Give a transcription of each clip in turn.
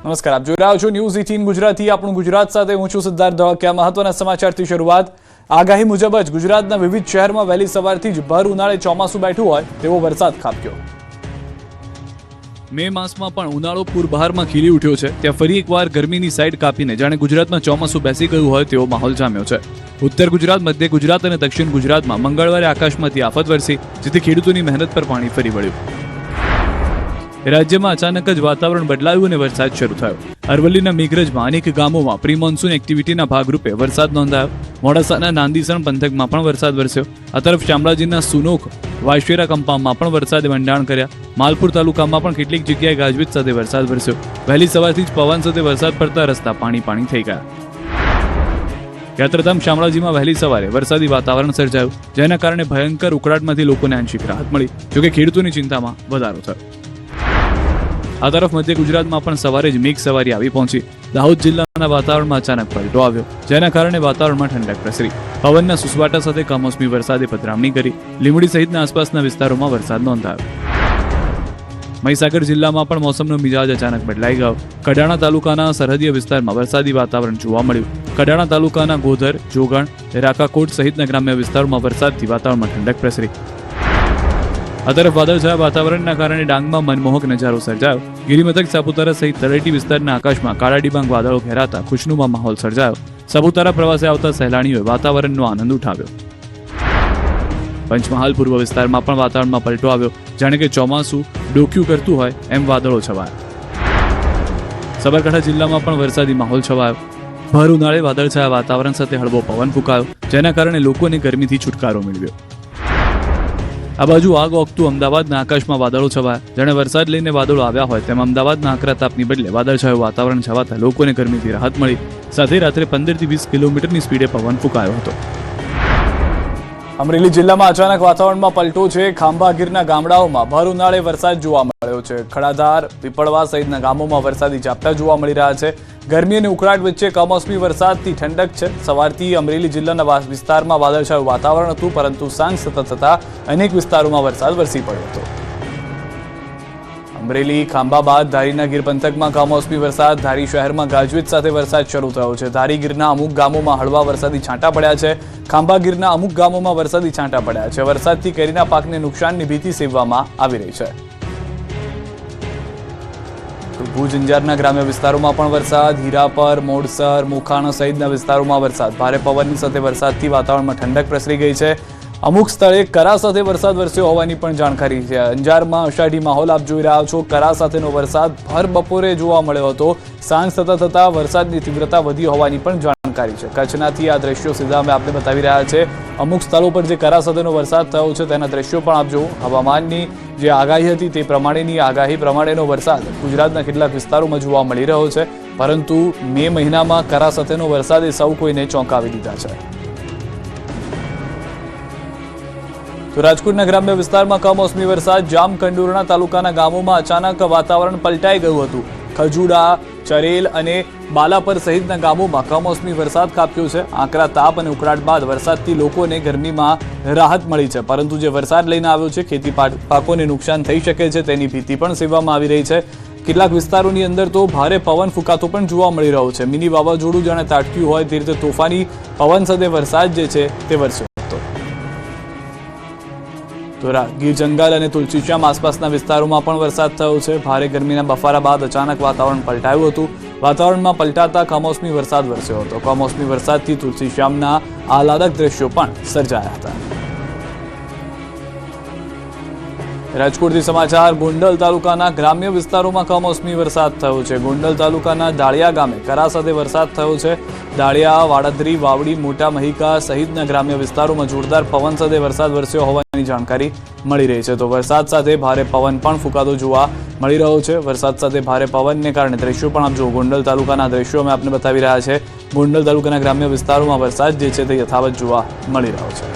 નમસ્કાર, આપ જોઈ રહ્યા છો ન્યૂઝ 18 ગુજરાતી. આપણું ગુજરાત સાથે હું છું સિદ્ધાર્થ ધોળકિયા. મહત્વના સમાચારથી શરૂઆત. આગાહી મુજબ જ ગુજરાતના વિવિધ શહેરમાં વહેલી સવારથી જ ભર ઉનાળે ચોમાસું બેઠું હોય તેવો વરસાદ ખાબક્યો. મે માસમાં પણ ઉનાળો પૂરબહારમાં ખીલી ઉઠ્યો છે, ત્યાં ફરી એકવાર ગરમીની સાઈડ કાપીને જાણે ગુજરાતમાં ચોમાસું બેસી ગયું હોય તેવો માહોલ જામ્યો છે. ઉત્તર ગુજરાત, મધ્ય ગુજરાત અને દક્ષિણ ગુજરાતમાં મંગળવારે આકાશમાંથી આફત વરસી, જેથી ખેડૂતોની મહેનત પર પાણી ફરી વળ્યું. રાજ્યમાં અચાનક જ વાતાવરણ બદલાયું અને વરસાદ શરૂ થયો. અરવલ્લીના મેઘરજમાં અનેક ગામોમાં પ્રી મોન્સૂન એક્ટિવિટીના ભાગરૂપે વરસાદ નોંધાયો. મોડાસાના નાંદીસણ પંથકમાં પણ વરસાદ વરસ્યો. આ તરફ શામળાજીના સુનોખ, વાશેરા કંપામાં પણ વરસાદે મંડાણ કર્યા. માલપુર તાલુકામાં પણ કેટલીક જગ્યાએ ગાજવીજ સાથે વરસાદ વરસ્યો. વહેલી સવારથી જ પવન સાથે વરસાદ પડતા રસ્તા પાણી થઈ ગયા. યાત્રાધામ શામળાજીમાં વહેલી સવારે વરસાદી વાતાવરણ સર્જાયું, જેના કારણે ભયંકર ઉકળાટમાંથી લોકોને આંશિક રાહત મળી. જોકે ખેડૂતોની ચિંતામાં વધારો થયો. આ તરફ મધ્ય ગુજરાતમાં પણ સવારે જ મેઘ સવારી આવી પહોંચી. દાહોદ જિલ્લાના વાતાવરણમાં અચાનક પલટો આવ્યો, જેના કારણે વાતાવરણમાં ઠંડક પ્રસરી. પવનના સુસવાટા સાથે કમોસમી વરસાદે પધરામણી કરી. લીંબડી સહિતના આસપાસના વિસ્તારોમાં વરસાદ નોંધાયો. મહીસાગર જિલ્લામાં પણ મોસમનો મિજાજ અચાનક બદલાઈ ગયો. કડાણા તાલુકાના સરહદીય વિસ્તારમાં વરસાદી વાતાવરણ જોવા મળ્યું. કડાણા તાલુકાના ગોધર, જોગણ, રાકાકોટ સહિતના ગ્રામ્ય વિસ્તારોમાં વરસાદથી વાતાવરણમાં ઠંડક પ્રસરી. આ તરફ વાદળછાયા વાતાવરણના કારણે ડાંગમાં મનમોહક નજારો સર્જાયો. ગિરિમથક સાપુતારા સહિત તળેટી વિસ્તારના આકાશમાં કાળા ડિબાંગ વાદળો ઘેરાતા ખુશનુમા માહોલ સર્જાયો. સાપુતારા પ્રવાસે આવતા સહેલાણીઓએ વાતાવરણનો આનંદ ઉઠાવ્યો. પંચમહાલ પૂર્વ વિસ્તારમાં પણ વાતાવરણમાં પલટો આવ્યો, જાણે કે ચોમાસું ડોક્યું કરતું હોય એમ વાદળો છવાયા. સાબરકાંઠા જિલ્લામાં પણ વરસાદી માહોલ છવાયો. ભર ઉનાળે વાદળછાયા વાતાવરણ સાથે હળવો પવન ફૂંકાયો, જેના કારણે લોકોને ગરમીથી છુટકારો મેળવ્યો. આ બાજુ આગ ઓગતું અમદાવાદના આકાશમાં વાદળો છવાયા. જાણે વરસાદ લઈને વાદળો આવ્યા હોય તેમ અમદાવાદના આકરા તાપની બદલે વાદળછાયું વાતાવરણ છવાતા લોકોને ગરમીથી રાહત મળી. સાથે રાત્રે 15 થી 20 કિલોમીટરની સ્પીડે પવન ફૂંકાયો હતો. અમરેલી જિલ્લામાં અચાનક વાતાવરણમાં પલટો છે. ખાંભા ગીરના ગામડાઓમાં ભર ઉનાળે વરસાદ જોવા મળ્યો છે. ખડાધાર, પીપળવા સહિતના ગામોમાં વરસાદી ઝાપટા જોવા મળી રહ્યા છે. ગરમી અને ઉકળાટ વચ્ચે કમોસમી વરસાદથી ઠંડક છે. સવારથી અમરેલી જિલ્લાના વિસ્તારમાં વાદળછાયું વાતાવરણ હતું, પરંતુ સાંજ થતા અનેક વિસ્તારોમાં વરસાદ વરસી પડ્યો હતો. અમરેલી, ખાંભા બાદ ધારીના ગીર પંથકમાં કમોસમી વરસાદ. ધારી શહેરમાં ગાજવીજ સાથે વરસાદ શરૂ થયો છે. ધારી ગીરના અમુક ગામોમાં હળવા વરસાદી છાંટા પડ્યા છે. ખાંભા ગીરના અમુક ગામોમાં વરસાદી છાંટા પડ્યા છે. વરસાદથી કેરીના પાકને નુકસાનની ભીતિ સેવવામાં આવી રહી છે. ભુજ અંજારના ગ્રામ્ય વિસ્તારોમાં પણ વરસાદ. હીરાપર, મોડસર, મોખાણા સહિતના વિસ્તારોમાં વરસાદ. ભારે પવનની સાથે વરસાદથી વાતાવરણમાં ઠંડક પ્રસરી ગઈ છે. અમુક સ્થળે કરા સાથે વરસાદ વરસ્યો હોવાની પણ જાણકારી છે. અંજારમાં અષાઢી માહોલ આપ જોઈ રહ્યા છો. કરા સાથેનો વરસાદ ભર બપોરે જોવા મળ્યો હતો. સાંજ થતા વરસાદની તીવ્રતા વધી હોવાની પણ જાણકારી છે. કચ્છનાથી આ દ્રશ્યો સીધા અમે આપને બતાવી રહ્યા છે. અમુક સ્થળો પર જે કરા સાથેનો વરસાદ થયો છે તેના દ્રશ્યો પણ આપ જુઓ. હવામાનની જે આગાહી હતી તે પ્રમાણેની આગાહી પ્રમાણેનો વરસાદ ગુજરાતના કેટલાક વિસ્તારોમાં જોવા મળી રહ્યો છે. પરંતુ મે મહિનામાં કરા સાથેનો વરસાદે સૌ કોઈને ચોંકાવી દીધા છે. તો રાજકોટના ગ્રામ્ય વિસ્તારમાં કમોસમી વરસાદ. જામકંડોરણા તાલુકાના ગામોમાં અચાનક વાતાવરણ પલટાઈ ગયું હતું. ખજુડા, ચરેલ અને બાલાપર સહિતના ગામોમાં કમોસમી વરસાદ ખાબક્યો છે. આકરા તાપ અને ઉકળાટ બાદ વરસાદથી લોકોને ગરમીમાં રાહત મળી છે, પરંતુ જે વરસાદ લઈને આવ્યો છે ખેતી પાકોને નુકસાન થઈ શકે છે તેની ભીતિ પણ સેવવામાં આવી રહી છે. કેટલાક વિસ્તારોની અંદર તો ભારે પવન ફૂંકાતો પણ જોવા મળી રહ્યો છે. મિની વાવાઝોડું જાણે તાટક્યું હોય તે રીતે તોફાની પવન સાથે વરસાદ જે છે તે વરસ્યો. તો ગીર જંગલ અને તુલસીશ્યામ આસપાસના વિસ્તારોમાં પણ વરસાદ થયો છે. ભારે ગરમીના બફારા બાદ અચાનક વાતાવરણ પલટાયું હતું. વાતાવરણમાં પલટાતા કમોસમી વરસાદ વરસ્યો હતો. કમોસમી વરસાદથી તુલસીશ્યામના આહલાદક દ્રશ્યો પણ સર્જાયા હતા. રાજકોટથી સમાચાર. ગોંડલ તાલુકાના ગ્રામ્ય વિસ્તારોમાં કમોસમી વરસાદ થયો છે. ગોંડલ તાલુકાના દાળિયા ગામે કરા સાથે વરસાદ થયો છે. દાળિયા, વાડદરી, વાવડી, મોટા મહિકા સહિતના ગ્રામ્ય વિસ્તારોમાં જોરદાર પવન સાથે વરસાદ વરસ્યો હોવાની જાણકારી મળી રહી છે. તો વરસાદ સાથે ભારે પવન પણ ફૂંકાતો જોવા મળી રહ્યો છે. વરસાદ સાથે ભારે પવનને કારણે દ્રશ્યો પણ આપ જુઓ. ગોંડલ તાલુકાના દ્રશ્યો અમે આપને બતાવી રહ્યા છે. ગોંડલ તાલુકાના ગ્રામ્ય વિસ્તારોમાં વરસાદ જે છે તે યથાવત જોવા મળી રહ્યો છે.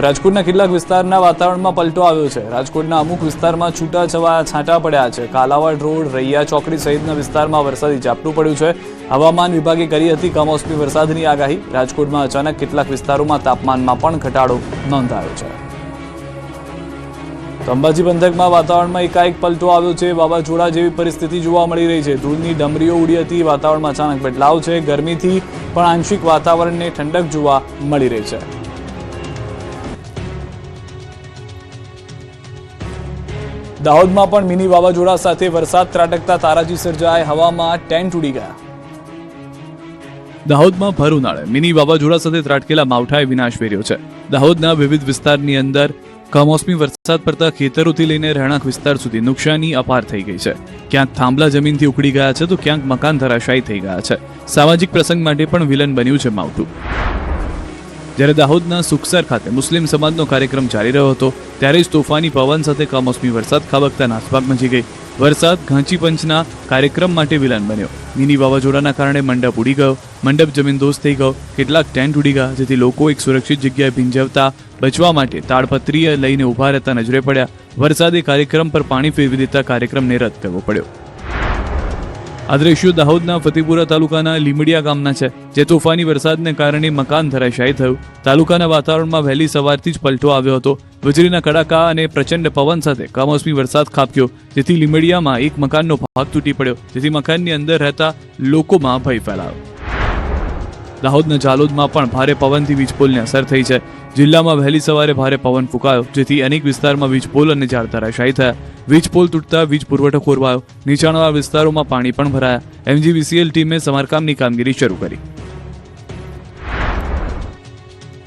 રાજકોટના કેટલાક વિસ્તારના વાતાવરણમાં પલટો આવ્યો છે. રાજકોટના અમુક વિસ્તારમાં છૂટાછવાયા છાંટા પડ્યા છે. કાલાવાડ રોડ, રૈયા ચોકડી સહિતના વિસ્તારમાં વરસાદી ઝાપટું પડ્યું છે. હવામાન વિભાગે કરી હતી કમોસમી વરસાદની આગાહી. રાજકોટમાં અચાનક કેટલાક વિસ્તારોમાં તાપમાનમાં પણ ઘટાડો નોંધાયો છે. તો અંબાજી પંથકમાં વાતાવરણમાં એકાએક પલટો આવ્યો છે. વાવાઝોડા જેવી પરિસ્થિતિ જોવા મળી રહી છે. ધૂળની ડમરીઓ ઉડી હતી. વાતાવરણમાં અચાનક બદલાવ છે. ગરમીથી પણ આંશિક વાતાવરણને ઠંડક જોવા મળી રહી છે. દાહોદમાં પણ મિની વાવાઝોડા સાથે વરસાદ ત્રાટકતા તારાજી સર્જાય. હવામાં ટેન્ટ ઉડી ગયા. દાહોદમાં ભર ઉનાળે મિની વાવાઝોડા સાથે ત્રાટકેલા માવઠાએ વિનાશ વેર્યો છે. દાહોદના વિવિધ વિસ્તારની અંદર કમોસમી વરસાદ પડતા ખેતરોથી લઈને રહેણાંક વિસ્તાર સુધી નુકસાની અપાર થઈ ગઈ છે. ક્યાંક થાંભલા જમીનથી ઉખડી ગયા છે તો ક્યાંક મકાન ધરાશાયી થઈ ગયા છે. સામાજિક પ્રસંગ માટે પણ વિલન બન્યું છે માવઠું. જ્યારે દાહોદના સુખસર ખાતે મુસ્લિમ સમાજનો કાર્યક્રમ ચાલી રહ્યો હતો ત્યારે જ તોફાની પવન સાથે કમોસમી વરસાદ ખાબકતા નાસભાગ મચી ગઈ. વરસાદ ઘાંચી પંચના કાર્યક્રમ માટે વિલન બન્યો. મિની વાવાઝોડાના કારણે મંડપ ઉડી ગયો. મંડપ જમીનદોસ્ત થઈ ગયો. કેટલાક ટેન્ટ ઉડી ગયા, જેથી લોકો એક સુરક્ષિત જગ્યાએ ભીંજવતા બચવા માટે તાડપત્રી લઈને ઉભા રહેતા નજરે પડ્યા. વરસાદે કાર્યક્રમ પર પાણી ફેરવી દેતા કાર્યક્રમને રદ કરવો પડ્યો. આ દ્રશ્યો દાહોદના ફતેપુરા તાલુકાના લીમડિયા ગામના છે, જે તોફાની વરસાદને કારણે મકાન ધરાશાયી થયું. તાલુકાના વાતાવરણમાં વહેલી સવારથી જ પલટો આવ્યો હતો. વીજળીના કડાકા અને પ્રચંડ પવન સાથે કમોસમી વરસાદ ખાબક્યો, જેથી લીમડિયામાં એક મકાનનો ભાગ તૂટી પડ્યો, જેથી મકાનની અંદર રહેતા લોકોમાં ભય ફેલાયો. દાહોદના જાલોદમાં પણ ભારે પવનથી વીજપોલને અસર થઈ છે. જિલ્લામાં વહેલી સવારે ભારે પવન ફૂંકાયો, જેથી અનેક વિસ્તારમાં વીજપોલ અને ઝાડ ધરાશાયી થયા. વીજપોલ તૂટતા વીજ પુરવઠો ખોરવાયો. નીચાણવાળા વિસ્તારોમાં પાણી પણ ભરાયા. MGVCL ટીમે સમારકામની કામગીરી શરૂ કરી.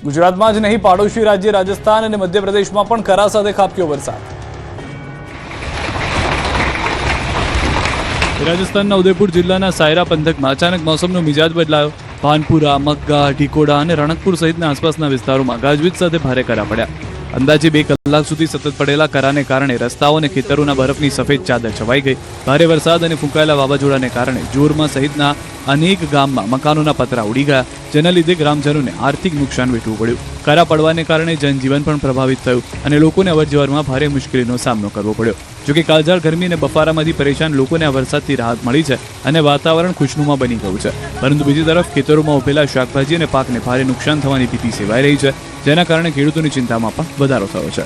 ગુજરાતમાં જ નહીં, પાડોશી રાજ્ય રાજસ્થાન અને મધ્યપ્રદેશમાં પણ કરા સાથે ખાબક્યો વરસાદ. રાજસ્થાનના ઉદયપુર જિલ્લાના સાયરા પંથકમાં અચાનક મોસમનો મિજાજ બદલાયો. ભાનપુરા, મગ્ગા, ઢીકોડા અને રણકપુર સહિતના આસપાસના વિસ્તારોમાં ગાજવીજ સાથે ભારે કરા પડ્યા. અંદાજે 2 કલાક સુધી સતત પડેલા કરાને કારણે રસ્તાઓ અને ખેતરોના બરફની સફેદ ચાદર છવાઈ ગઈ. ભારે વરસાદ અને ફૂંકાયેલા વાવાઝોડાને કારણે જોરમાં સહિતના અનેક ગામમાં મકાનોના પતરા ઉડી ગયા, જેના લીધે ગ્રામજનોને આર્થિક નુકસાન વેઠવું પડ્યું. કરા પડવાને કારણે જનજીવન પણ પ્રભાવિત થયું અને લોકોને અવરજવરમાં ભારે મુશ્કેલીનો સામનો કરવો પડ્યો. જોકે કાળઝાળ ગરમી અને બફારામાંથી પરેશાન લોકોને આ વરસાદથી રાહત મળી છે અને વાતાવરણ ખુશનુમા બની ગયું છે. પરંતુ બીજી તરફ ખેતરોમાં ઉભેલા શાકભાજી અને પાકને ભારે નુકસાન થવાની ભીતિ સેવાઈ રહી છે, જેના કારણે ખેડૂતોની ચિંતામાં પણ વધારો થયો છે.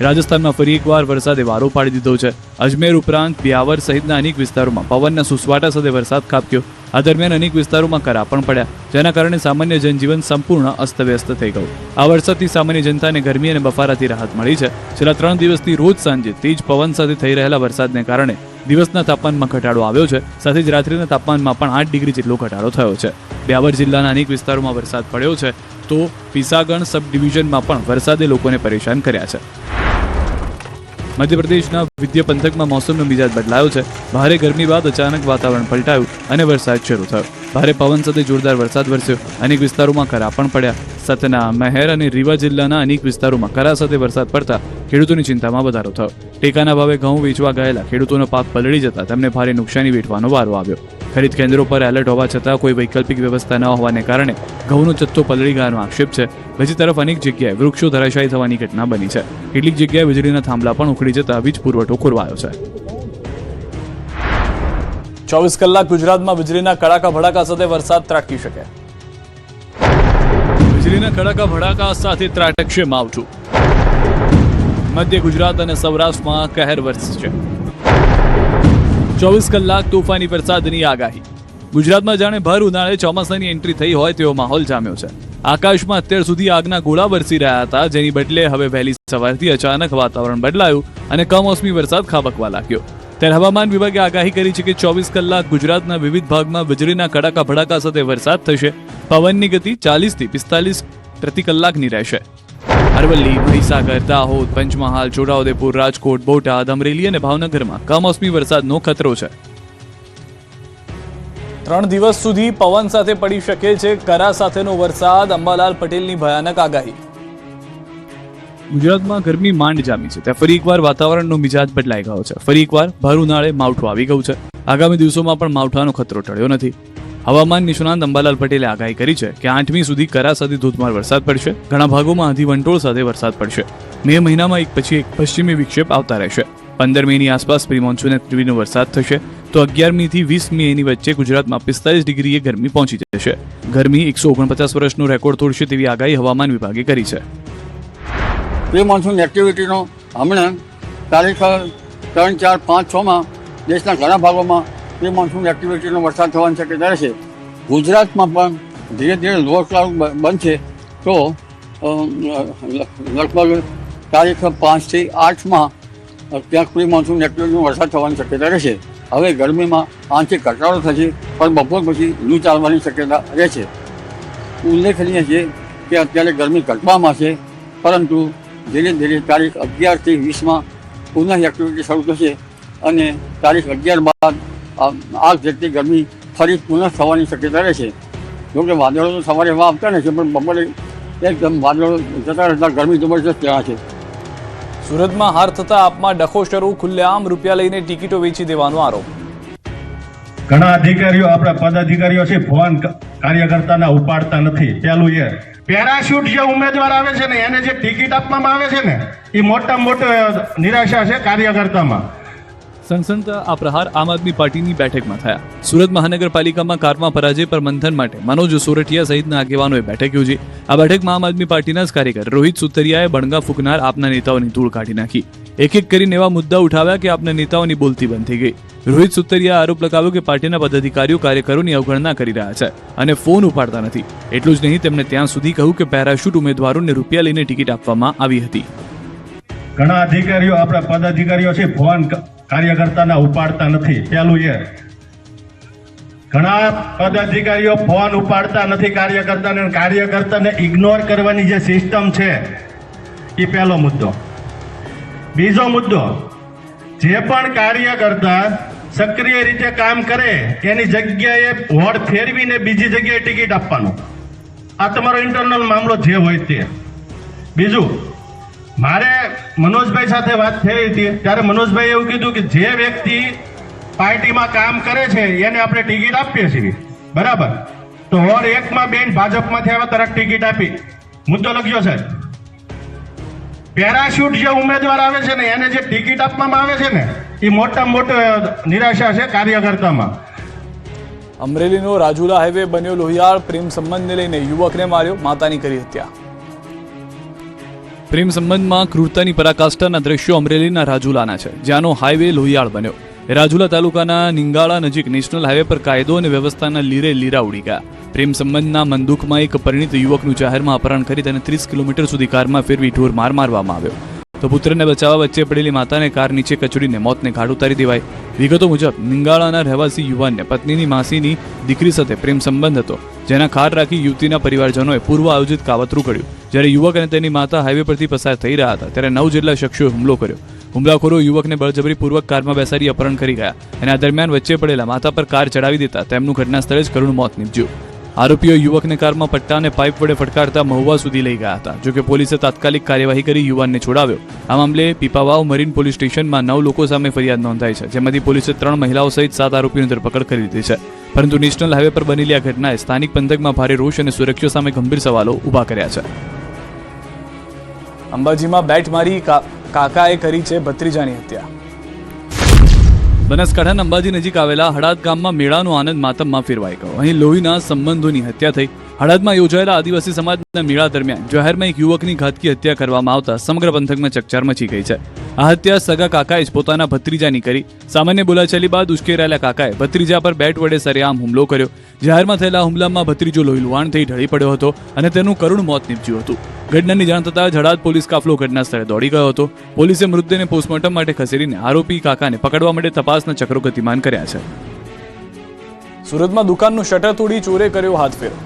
રાજસ્થાનમાં ફરી એકવાર વરસાદે વારો પાડી દીધો છે. અજમેર ઉપરાંત બ્યાવર સહિતના અનેક વિસ્તારોમાં પવનના સુસવાટા સાથે વરસાદ ખાબક્યો. આ દરમિયાન અનેક વિસ્તારોમાં કરા પણ પડ્યા, જેના કારણે સામાન્ય જનજીવન સંપૂર્ણ અસ્તવ્યસ્ત થઈ ગયું. આ વરસાદથી સામાન્ય જનતાને ગરમી અને બફારાથી રાહત મળી છે. છેલ્લા 3 દિવસથી રોજ સાંજે તેજ પવન સાથે થઈ રહેલા વરસાદને કારણે દિવસના તાપમાનમાં ઘટાડો આવ્યો છે, સાથે જ રાત્રિના તાપમાનમાં પણ 8 ડિગ્રી જેટલો ઘટાડો થયો છે. બ્યાવર જિલ્લાના અનેક વિસ્તારોમાં વરસાદ પડ્યો છે, તો પિસાગણ સબ ડિવિઝનમાં પણ વરસાદે લોકોને પરેશાન કર્યા છે. મધ્યપ્રદેશના વિંધ્ય પંથકમાં મોસમનો મિજાજ બદલાયો છે. ભારે ગરમી બાદ અચાનક વાતાવરણ પલટાયું અને વરસાદ શરૂ થયો. ભારે પવન સાથે જોરદાર વરસાદ વરસ્યો. અનેક વિસ્તારોમાં કરા પણ પડ્યા. સતના, મહેર અને રીવા જિલ્લાના અનેક વિસ્તારોમાં કરા સાથે વરસાદ પડતા ખેડૂતોની ચિંતામાં વધારો થયો. ટેકાના ભાવે ઘઉં વેચવા ગયેલા ખેડૂતોનો પાક પલળી જતા તેમને ભારે નુકસાની વેઠવાનો વારો આવ્યો. ખરીદ કેન્દ્રો પર એલર્ટ હોવા છતાં કોઈ વૈકલ્પિક વ્યવસ્થા ન હોવાને કારણે ઘઉંનો જથ્થો પલળી ગયાનો આક્ષેપ છે. બીજી તરફ અનેક જગ્યાએ વૃક્ષો ધરાશાયી થવાની ઘટના બની છે. કેટલીક જગ્યાએ વીજળીના થાંભલા પણ ઉખડી જતા વીજ પુરવઠો ખોરવાયો છે. 24 કલાક ગુજરાતમાં વીજળીના કડાકા ભડાકા સાથે વરસાદ ત્રાટકી શકે. વીજળીના કડાકા ભડાકા સાથે ત્રાટકશે માવઠું. મધ્ય ગુજરાત અને સૌરાષ્ટ્રમાં કહેર વરસશે. 24 કલાક તોફાની વરસાદની આગાહી. ગુજરાતમાં જાણે ભર ઉનાળે ચોમાસાની એન્ટ્રી થઈ હોય તેવો માહોલ જામ્યો છે. આકાશમાં અત્યાર સુધી આગના ગોળા વરસી રહ્યા હતા, જેની બદલે હવે વહેલી સવારથી અચાનક વાતાવરણ બદલાયું અને કમોસમી વરસાદ ખાબકવા લાગ્યો. ત્યારે હવામાન વિભાગે આગાહી કરી છે કે 24 કલાક ગુજરાતના વિવિધ ભાગમાં વીજળીના કડાકા ભડાકા સાથે વરસાદ થશે. પવનની ગતિ 40 થી 45 પ્રતિ કલાકની રહેશે. અરવલ્લી, મહીસાગર, દાહોદ, પંચમહાલ, છોટાઉદેપુર, રાજકોટ, બોટાદ, અમરેલી અને ભાવનગરમાં કમોસમી વરસાદનો ખતરો છે. 3 દિવસ સુધી પવન સાથે પડી શકે છે કરા સાથેનો વરસાદ. અંબાલાલ પટેલની ભયાનક આગાહી. ગુજરાતમાં ગરમી માંડ જામી છે, ત્યાં ફરી એકવાર વાતાવરણનો મિજાજ બદલાઈ ગયો છે. ફરી એકવાર ભર ઉનાળે માવઠું આવી ગયું છે. આગામી દિવસોમાં પણ માવઠાનો ખતરો ટળ્યો નથી. હવામાન નિષ્ણાંત અંબાલાલ પટેલે આગાહી કરી છે કે 8મી સુધી કરા સાથે ધોધમાર વરસાદ પડશે. ઘણા ભાગોમાં આંધી વંટોળ સાથે વરસાદ પડશે. મે મહિનામાં એક પછી એક પશ્ચિમી વિક્ષેપ આવતા રહેશે. 15 મેની આસપાસ પ્રી મોન્સૂન એક્ટિવિટીનો વરસાદ થશે, તો 11મી થી 20 મેની વચ્ચે ગુજરાતમાં 45 ડિગ્રીએ ગરમી પહોંચી જશે. ગરમી 149 વર્ષનો રેકોર્ડ તોડશે તેવી આગાહી હવામાન વિભાગે કરી છે. પ્રી મોન્સૂન એક્ટિવિટીનો હમણાં તારીખ 3, 4, 5, 6માં દેશના ઘણા ભાગોમાં પ્રી મોન્સૂન એક્ટિવિટીનો વરસાદ થવાની શક્યતા રહેશે. ગુજરાતમાં પણ ધીરે ધીરે લોઅર ક્લાઉડ બનશે તો લગભગ તારીખ 5 થી 8માં ક્યાંક પ્રી મોન્સૂન એક્ટિવિટીનો વરસાદ થવાની શક્યતા રહેશે. હવે ગરમીમાં આંશિક ઘટાડો થશે પણ બપોર પછી લૂ ચાલવાની શક્યતા રહેશે. ઉલ્લેખનીય છે કે અત્યારે ગરમી ઘટવામાં છે, પરંતુ ધીરે ધીરે તારીખ 11 થી 20માં પુનઃ એક્ટિવિટી શરૂ થશે અને તારીખ 11 બાદ આગ જેટલી ગરમી ફરી પુનઃ થવાની શક્યતા રહેશે. જોકે વાદળો તો સવારે એવા આવતા નથી, પણ બપોરે એકદમ વાદળો જતા રહેતા ગરમી જબરજસ્ત જણાશે. સુરતમાં હાર થતા આપમાં ડખો શરૂ, ખુલ્લેઆમ રૂપિયા લઈને ટિકિટો વેચી દેવાનો આરોપ. ઘણા અધિકારીઓ, આપણા પદાધિકારીઓ છે, ફોન કાર્યકર્તાના ઉપાડતા નથી. પેલું એ પેરાશૂટ જે ઉમેદવાર આવે છે ને એને જે ટિકિટ આપવામાં આવે છે ને એ મોટા મોટી નિરાશા છે કાર્યકર્તામાં. સનસનતા આ પ્રહાર આમ આદમી પાર્ટીની બેઠકમાં થયા. સુરત મહાનગરપાલિકામાં કારમાં પરાજય પર મંથન માટે મનોજ સોરઠિયા સહિતના આગેવાનોએ બેઠક યોજી. આ બેઠકમાં આમ આદમી પાર્ટીના જ કાર્યકર રોહિત સુતરિયાએ બણગા ફૂંકનાર આપના નેતાઓની ધૂળ કાઢી નાખી. એક એક કરીને એવા મુદ્દા ઉઠાવ્યા કે આપના નેતાઓની બોલતી બંધ થઈ ગઈ. રોહિત સુતરિયાએ આરોપ લગાવ્યો કે પાર્ટીના પદાધિકારીઓ કાર્યકરોની અવગણના કરી રહ્યા છે અને ફોન ઉપાડતા નથી. એટલું જ નહીં, તેમણે ત્યાં સુધી કહ્યું કે પેરાશૂટ ઉમેદવારોને રૂપિયા લઈને ટિકિટ આપવામાં આવી હતી. ઘણા અધિકારીઓ, આપણા પદાધિકારીઓ છે, ફોન કાર્યકર્તાના ઉપાડતા નથી. પેલું એ ઘણા પદાધિકારીઓ ફોન ઉપાડતા નથી કાર્યકર્તાને ઇગ્નોર કરવાની જે સિસ્ટમ છે એ પહેલો મુદ્દો. બીજો મુદ્દો, જે પણ કાર્યકર્તા સક્રિય રીતે કામ કરે એની જગ્યાએ વોર્ડ ફેરવીને બીજી જગ્યાએ ટિકિટ આપવાનું. આ તમારો ઇન્ટરનલ મામલો જે હોય તે. બીજું, મારે મનોજભાઈ સાથે વાત થઈ હતી ત્યારે મનોજભાઈ એવું કીધું કે જે વ્યક્તિ પાર્ટીમાં કામ કરે છે એને આપણે ટિકિટ આપીએ છીએ, બરાબર? તો વોર્ડ 1માં બેન ભાજપમાંથી આવ્યા તરત ટિકિટ આપી. મુદ્દો લખ્યો છે. પેરાશૂટ જે ઉમેદવાર આવે છે ને એને જે ટિકિટ આપવામાં આવે છે ને એ મોટા મોટી નિરાશા છે કાર્યકર્તામાં. અમરેલીનો રાજુલા હાઈવે બન્યો લોહિયાળ, પ્રેમ સંબંધને લઈને યુવકને માર્યો, માતાની કરી હત્યા. પ્રેમ સંબંધમાં ક્રૂરતાની પરાકાષ્ઠાના દ્રશ્યો અમરેલીના રાજુલાના છે, જ્યાંનો હાઈવે લોહિયાળ બન્યો. રાજુલા તાલુકાના નિંગાળા નજીક નેશનલ હાઈવે પર કાયદો અને વ્યવસ્થાના લીરે લીરા ઉડી ગયા. પ્રેમ સંબંધના મંદુકમાં એક પરિણીત યુવકનું જાહેરમાં અપહરણ કરી તેને 30 કિલોમીટર સુધી કારમાં ફેરવી ઢોર માર મારવામાં આવ્યો. તો પુત્રને બચાવવા વચ્ચે પડેલી માતાને કાર નીચે કચડીને મોતને ઘાટ ઉતારી દેવાઈ. વિગતો મુજબ નિંગાળાના રહેવાસી યુવાનને પત્નીની માસીની દીકરી સાથે પ્રેમ સંબંધ હતો, જેના ખાર રાખી યુવતીના પરિવારજનોએ પૂર્વ આયોજિત કાવતરું કર્યું. જ્યારે યુવક અને તેની માતા હાઈવે પરથી પસાર થઈ રહ્યા હતા ત્યારે 9 જેટલા શખ્સોએ હુમલો કર્યો. હુમલાખોરો યુવકને બળજબરીપૂર્વક કારમાં બેસાડી અપહરણ કરી ગયા અને આ દરમિયાન વચ્ચે પડેલા માતા પર કાર ચડાવી દેતા તેમનું ઘટના સ્થળે જ કરુણ મોત નીપજ્યું. આરોપીઓ યુવકને કારમાં પટ્ટા અને પાઇપ વડે ફટકારતા મહુવા સુધી લઈ ગયા હતા. જોકે પોલીસે તાત્કાલિક કાર્યવાહી કરી યુવાનને છોડાવ્યો. આ મામલે પીપાવાવ મરીન પોલીસ સ્ટેશનમાં 9 લોકો સામે ફરિયાદ નોંધાઈ છે, જેમાંથી પોલીસે 3 મહિલાઓ સહિત 7 આરોપીઓની ધરપકડ કરી લીધી છે. પરંતુ નેશનલ હાઈવે પર બનેલી આ ઘટનાએ સ્થાનિક પંથકમાં ભારે રોષ અને સુરક્ષા સામે ગંભીર સવાલો ઊભા કર્યા છે. અંબાજીમાં બેટ મારી કાકાએ કરી છે ભત્રીજાની હત્યા. બનાસકાંઠાના અંબાજી નજીક આવેલા હડાદ ગામમાં મેળાનો આનંદ માતમમાં ફેરવાઈ ગયો. અહીં લોહીના સંબંધોની હત્યા થઈ. હડાદમાં યોજાયેલા આદિવાસી સમાજના મેળા દરમિયાન જાહેરમાં એક યુવકની ઘાતકી હત્યા કરવામાં આવતા સમગ્ર પંથકમાં ચકચાર મચી ગઈ છે. આ હત્યા સગા કાકાએ જ પોતાના ભત્રીજાની કરી. સામાન્ય બોલાચાલી બાદ ઉશ્કેરાયેલા કાકાએ ભત્રીજા પર બેટ વડે સરેઆમ હુમલો કર્યો. જાહેરમાં થયેલા હુમલામાં ભત્રીજો લોહીલુહાણ થઈ ઢળી પડ્યો હતો અને તેનું કરુણ મોત નીપજ્યું હતું. ઘટનાની જાણ થતાં હડાદ પોલીસ કાફલો ઘટના સ્થળે દોડી ગયો હતો. પોલીસે મૃતદેહને પોસ્ટમોર્ટમ માટે ખસેડીને આરોપી કાકાને પકડવા માટે તપાસના ચક્રો ગતિમાન કર્યા છે. સુરતમાં દુકાનનું શટર તોડી ચોરે કર્યો હાથફેરો.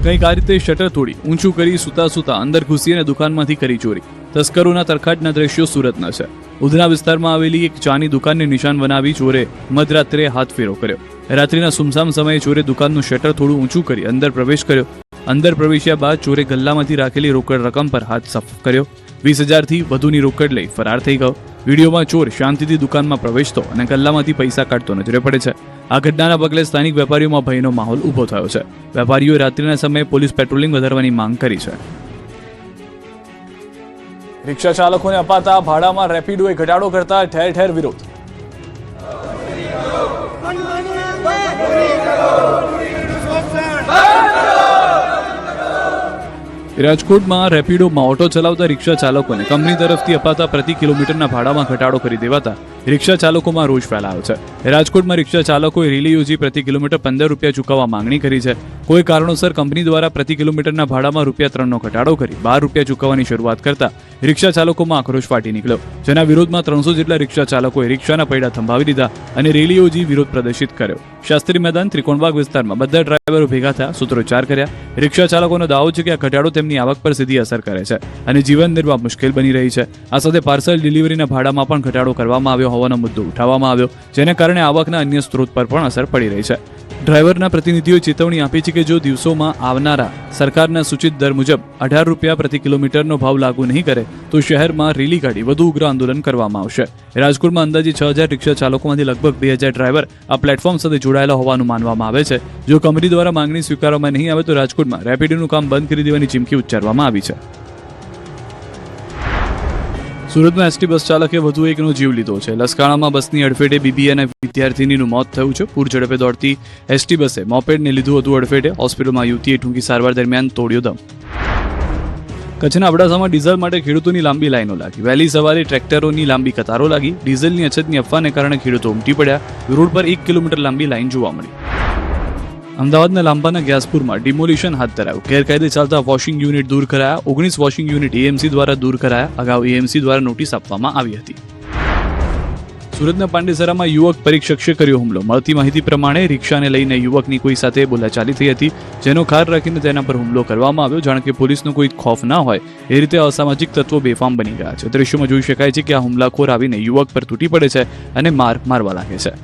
કંઈક આ રીતે શટર તોડી ઊંચું કરી સૂતા અંદર ઘૂસી અને દુકાનમાંથી કરી ચોરી. તસ્કરોના તરખાટના દ્રશ્યો સુરતના છે. ઉધના વિસ્તારમાં આવેલી એક ચાની દુકાનને નિશાન બનાવી ચોરે મધરાત્રે હાથફેરો કર્યો. રાત્રિના સુમસામ સમયે ચોરે દુકાનનું શટર થોડું ઊંચું કરી અંદર પ્રવેશ કર્યો. અંદર પ્રવેશ્યા બાદ ચોરે ગલ્લામાંથી રાખેલી રોકડ રકમ પર હાથ સાફ કર્યો. 20,000 થી વધુની રોકડ લઈ ફરાર થઈ ગયો. વિડીયોમાં ચોર શાંતિથી દુકાનમાં પ્રવેશતો અને ગલ્લામાંથી પૈસા કાઢતો નજરે પડે છે. આ ઘટનાના પગલે સ્થાનિક વેપારીઓમાં ભયનો માહોલ ઊભો થયો છે. વેપારીઓએ રાત્રિના સમયે પોલીસ પેટ્રોલિંગ વધારવાની માંગ કરી છે. રિક્ષા ચાલકોને અપાતા ભાડામાં રેપિડોએ ઘટાડો કરતા ઠેર ઠેર વિરોધ. રાજકોટમાં રેપિડોમાં ઓટો ચલાવતા રિક્ષા ચાલકોને કંપની તરફથી અપાતા પ્રતિ કિલોમીટરના ભાડામાં ઘટાડો કરી દેવાતા રિક્ષા ચાલકોમાં રોષ ફેલાયો છે. રાજકોટમાં રિક્ષા ચાલકોએ રેલી યોજી પ્રતિ કિલોમીટર 15 રૂપિયા ચૂકવવા માંગણી કરી છે. કોઈ કારણોસર કંપની દ્વારા પ્રતિ કિલોમીટરના ભાડામાં ₹3નો ઘટાડો કરી 12 રૂપિયા ચૂકવવાની શરૂઆત કરતા રિક્ષા ચાલકોમાં આક્રોશ ફાટી નીકળ્યો. જેના વિરોધમાં 300 જેટલા રિક્ષા ચાલકોએ રિક્ષાના પૈડા થંભાવી દીધા અને રેલી યોજી વિરોધ પ્રદર્શિત કર્યો. શાસ્ત્રી મેદાન ત્રિકોણબાગ વિસ્તારમાં બધા ડ્રાઈવરો ભેગા થયા, સૂત્રોચ્ચાર કર્યા. રિક્ષા ચાલકોનો દાવો છે કે આ ઘટાડો તેમની આવક પર સીધી અસર કરે છે અને જીવન નિર્વાહ મુશ્કેલ બની રહી છે. આ સાથે પાર્સલ ડિલિવરીના ભાડામાં પણ ઘટાડો કરવામાં આવ્યો હોવાનો મુદ્દો ઉઠાવવામાં આવ્યો, જેને કારણે આવકના અન્ય સ્ત્રોત પર પણ અસર પડી રહી છે. ડ્રાઈવરના પ્રતિનિધિઓએ ચેતવણી આપી છે કે જો દિવસોમાં આવનારા સરકારના સૂચિત દર મુજબ 18 રૂપિયા પ્રતિ કિલોમીટરનો ભાવ લાગુ નહીં કરે તો શહેરમાં રેલી કાઢી વધુ ઉગ્ર આંદોલન કરવામાં આવશે. રાજકોટમાં અંદાજે 6000 રિક્ષા ચાલકોમાંથી લગભગ 2000 ડ્રાઈવર આ પ્લેટફોર્મ સાથે જોડાયેલા હોવાનું માનવામાં આવે છે. જો કંપની દ્વારા માંગણી સ્વીકારવામાં નહીં આવે તો રાજકોટમાં રેપિડોનું કામ બંધ કરી દેવાની ચીમકી ઉચ્ચારવામાં આવી છે. સુરતમાં એસટી બસ ચાલકે વધુ એકનો જીવ લીધો છે. લસકાણામાં બસની અડફેટે બીબીએના વિદ્યાર્થીનીનું મોત થયું છે. પૂર ઝડપે દોડતી એસટી બસે મોપેડને લીધું હતું અડફેટે. હોસ્પિટલમાં યુવતીએ ટૂંકી સારવાર દરમિયાન તોડ્યો દમ. કચ્છના અબડાસામાં ડીઝલ માટે ખેડૂતોની લાંબી લાઈનો લાગી. વહેલી સવારે ટ્રેક્ટરોની લાંબી કતારો લાગી. ડીઝલની અછતની અફવાને કારણે ખેડૂતો ઉમટી પડ્યા. રોડ પર 1 કિલોમીટર લાંબી લાઈન જોવા મળી. અમદાવાદના લાંબાના ગ્યાસપુરમાં ડિમોલિશન હાથ ધરાયું. ગેરકાયદે ચાલતા વોશિંગ યુનિટ દૂર કરાયા. 19 વોશિંગ યુનિટ એએમસી દ્વારા દૂર કરાયા. અગાઉ એએમસી દ્વારા નોટિસ આપવામાં આવી હતી. સુરતના પાંડેસરામાં યુવક પરીક્ષકે કર્યો હુમલો. મળતી માહિતી પ્રમાણે રિક્ષાને લઈને યુવકની કોઈ સાથે બોલાચાલી થઈ હતી, જેનો ખાર રાખીને તેના પર હુમલો કરવામાં આવ્યો. જાણે કે પોલીસનો કોઈ ખોફ ના હોય એ રીતે અસામાજિક તત્વો બેફામ બની ગયા છે. દ્રશ્યોમાં જોઈ શકાય છે કે આ હુમલાખોર આવીને યુવક પર તૂટી પડે છે અને મારવા લાગે છે.